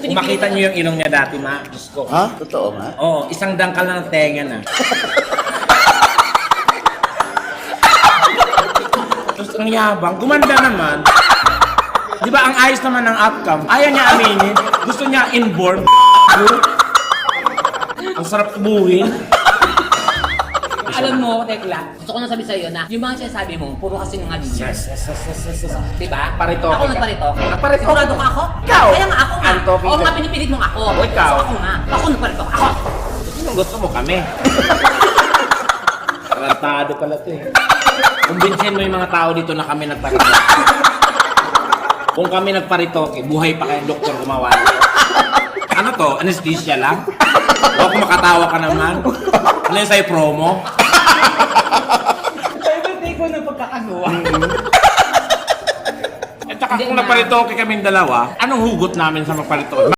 Kung makita niyo yung ilong niya dati, ma, Diyos ko. Ha? Totoo nga? Oo, isang dangkal na ng tenga na. Tapos ang yabang, gumanda naman. Di ba ang ayos naman ng outcome? Ayaw niya aminin. Gusto niya inborn. Ang sarap tubuhin. Alam mo, Tekla, gusto ko na sabi sa'yo na yung mga sinasabi mo, puro kasi nga Yes. Diba? Paritoke Ako ka. nagparitoke. Nagparitoke. Sigurado ka ako? Ikaw. Kaya nga ako nga. Antoke Oo ka. nga, pinipilit mong ako. O, ikaw. So ako nga. Ako nagparitoke. Ako. Sinong gusto mo kami? Tarantado pala to eh. Kumbinsin mo yung mga tao dito na kami nagparitoke. Kung kami nagparitoke, buhay pa kayong doktor gumawa. Ano to? Anesthesia lang? O kung makatawa ka naman? Ano yung sa'yo promo? Birthday ko ng pagkakagawa. At saka kung nagparitoke kaming dalawa, anong hugot namin sa magparitoke?